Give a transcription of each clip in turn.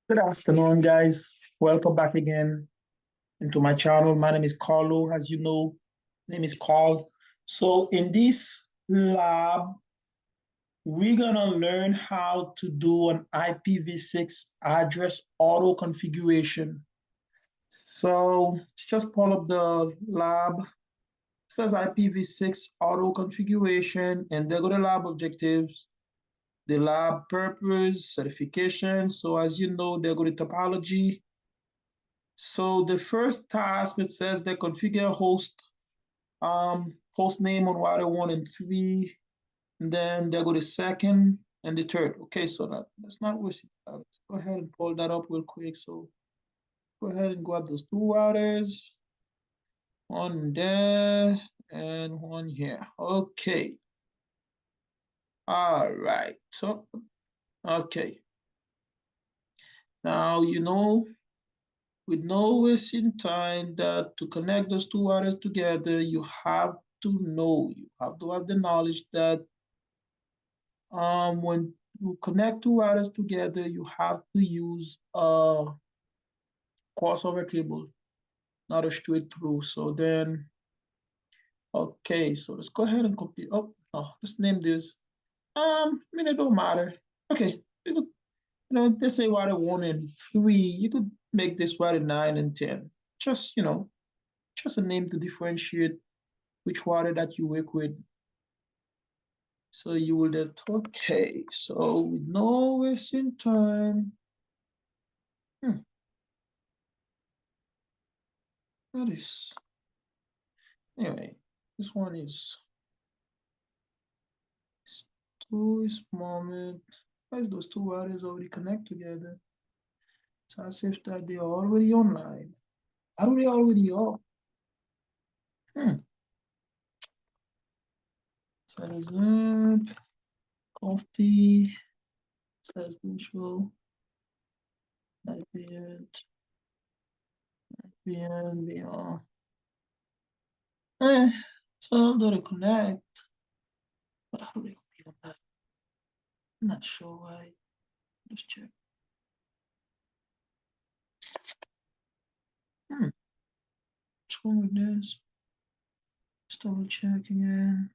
Good afternoon, guys. Welcome back again into my channel. My name is Carlo. As you know, name is Carl. So in this lab, we're gonna learn how to do an IPv6 address auto configuration. So just pull up the lab. It says IPv6 auto configuration, and there go the lab objectives, the lab purpose, certification. So as you know, there go the topology. So the first task, it says they configure host name on router 1 and 3, and then they go to second and the third. Okay, so that's not waste your time. Let's go ahead and pull that up real quick. So go ahead and grab those two routers, one there and one here. Okay. All right. So okay. Now with no wasting time, that to connect those two routers together, you have you have to have the knowledge that when you connect two routers together, you have to use a crossover cable, not a straight through. So then, okay, so let's go ahead and complete. Oh, no, let's name this. I mean, it don't matter. Okay, you could, they say router 1 and 3. You could make this router 9 and 10. Just, just a name to differentiate which router that you work with. So you will get, okay, so with no wasting time. That is, anyway, this one is two moment. Why is those two routers already connect together? It's as if that they are already online. How do they already are? Size up, coffee, size neutral, IPN, beyond. So they're connect. But how do they be on that? I'm not sure why. Let's check. What's wrong with this? Let's double check again.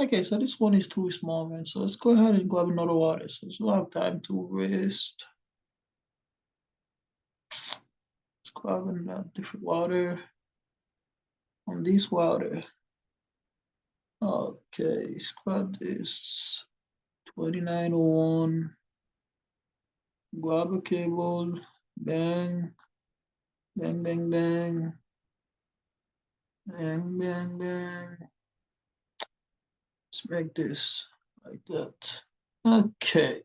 Okay, so this one is too small, man. So let's go ahead and grab another water. So we'll have time to waste. Let's grab a different water on this water. Okay, let's grab this 2901. Grab a cable. Bang. Bang, bang, bang. Bang, bang, bang. Let's make this like that. Okay.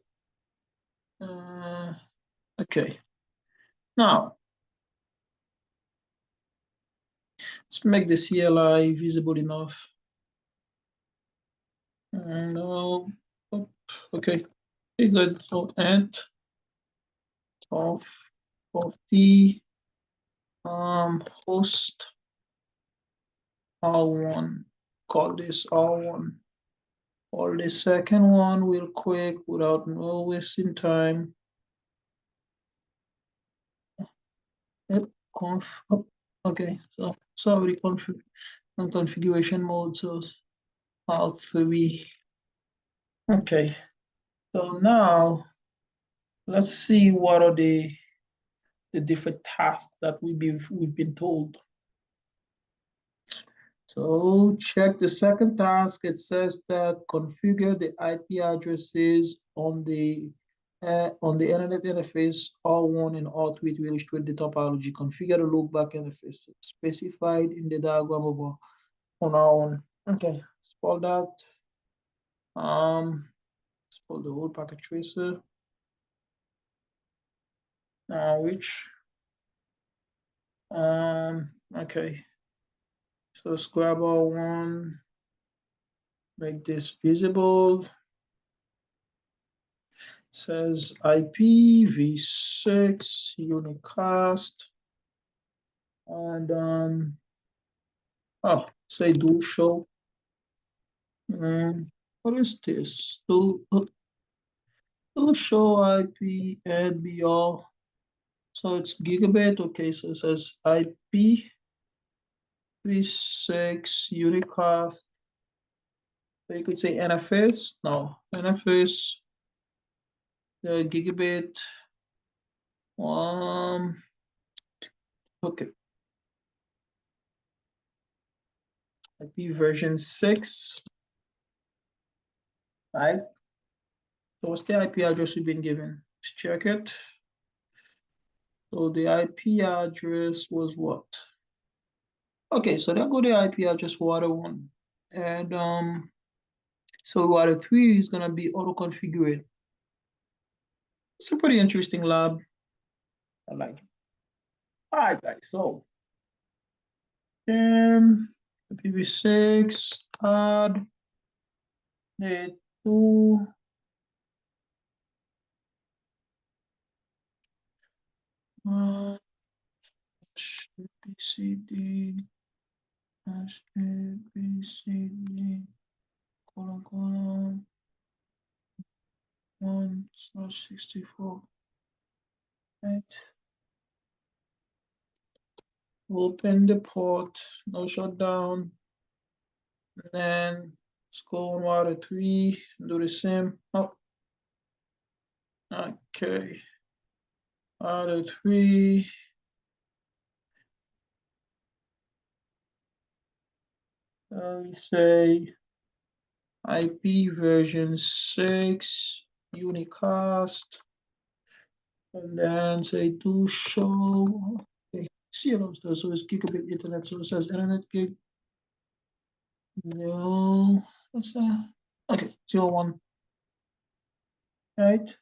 Okay. Now, let's make the CLI visible enough. No. Oh, okay. Okay, good. So int of the host R1. Call this R1. Or the second one real quick without no wasting time. Yep, conf. Oh, okay, so it's already on configuration mode. So R3. Okay. So now let's see what are the different tasks that we've been told. So check the second task. It says that configure the IP addresses on the internet interface R1 and R3 to illustrate the topology. Configure the loopback interface specified in the diagram over on R1. Okay, let's pull that. Let's pull the whole packet tracer. Which okay. So let's grab R1, make this visible. Says IPv6 unicast, and say do show. What is this? To show IP and BR. So it's gigabit. Okay, so it says IPv6 unicast. So you could say NFS. No, NFS, gigabit. Okay. IP version 6. Right. So what's the IP address we've been given? Let's check it. So the IP address was what? Okay, so there go the IP address for water 1. And so water 3 is gonna be auto-configured. It's a pretty interesting lab. I like it. All right, guys. So IPv6 add the two ABCD ABCD colon 1/64. Right. Open the port, no shutdown. And then let's go on water 3, do the same. Oh, okay. Water 3. We say IP version 6, unicast, and then say do show. Okay, see it upstairs. So it's gigabit internet. So it says internet gig. No, what's that? Okay, 01. Right.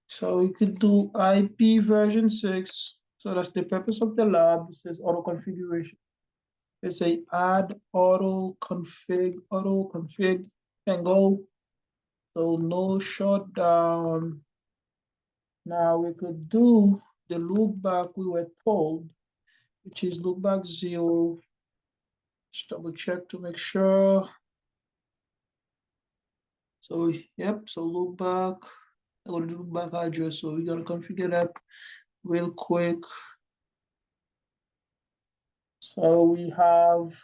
So we could do IP version 6. So that's the purpose of the lab. It says auto configuration. It's a add auto config, and go. So no shutdown. Now we could do the loopback we were told, which is loopback 0. Just double check to make sure. So yep, so loopback, I got the loopback address. So we gotta configure that real quick. So we have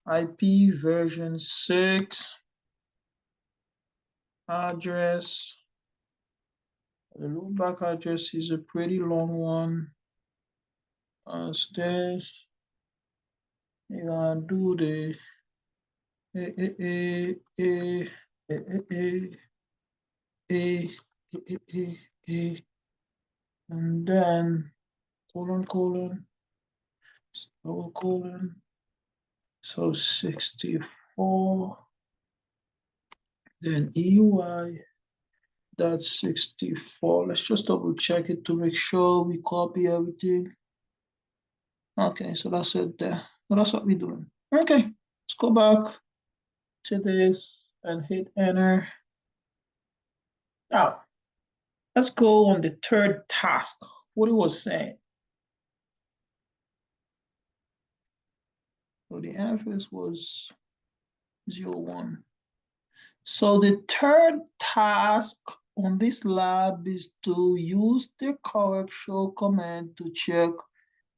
IP version 6 address. The loopback address is a pretty long one. As this, you're gonna do the a a a a a a a and then colon double colon. So 64, then EY, that's 64. Let's just double check it to make sure we copy everything. Okay, so that's it there. So that's what we're doing. Okay, let's go back to this and hit enter. Now, let's go on the third task. What it was saying. So the interface was 01. So the third task on this lab is to use the correct show command to check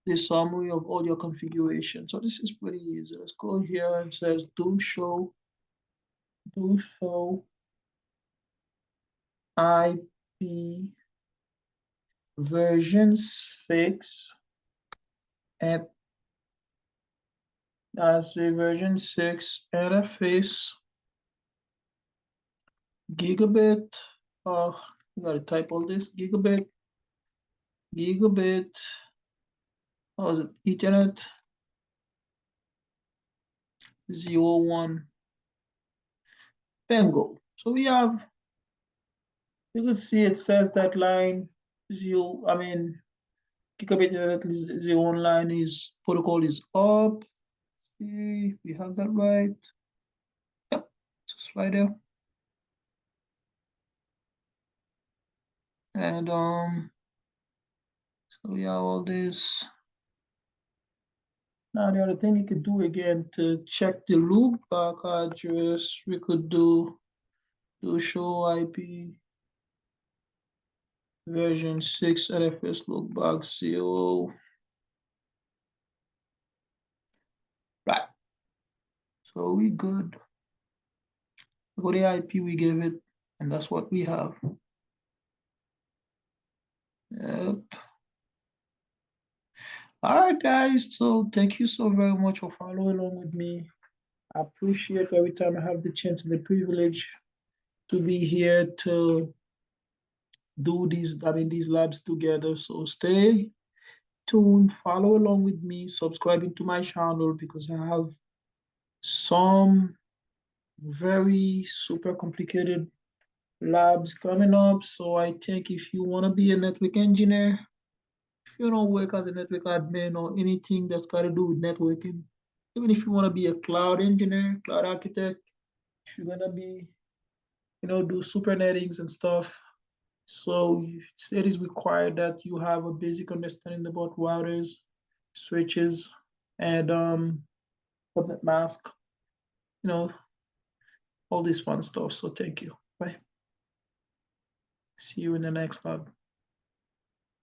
the summary of all your configuration. So this is pretty easy. Let's go here and says do show IP version 6 and that's the version 6 interface gigabit. Oh, you gotta type all this gigabit. What was it? Ethernet 01. Bingo. So we have, you could see it says that line zero, I mean, gigabit Ethernet 01 line is protocol is up. See, we have that right. Yep, it's right there. And so we have all this. Now, the other thing you could do again to check the loopback address, we could do show IP version 6 LFS loopback 0. Right. So we good. Go the IP we gave it, and that's what we have. Yep. All right, guys. So thank you so very much for following along with me. I appreciate every time I have the chance and the privilege to be here to do these labs together. So stay tuned, follow along with me, subscribing to my channel because I have some very super complicated labs coming up. So I think if you want to be a network engineer, if you don't work as a network admin or anything that's got to do with networking, even if you want to be a cloud engineer, cloud architect, if you're gonna be, do super nettings and stuff. So it is required that you have a basic understanding about routers, switches, and subnet mask, you know, all this fun stuff. So thank you. Bye. See you in the next lab.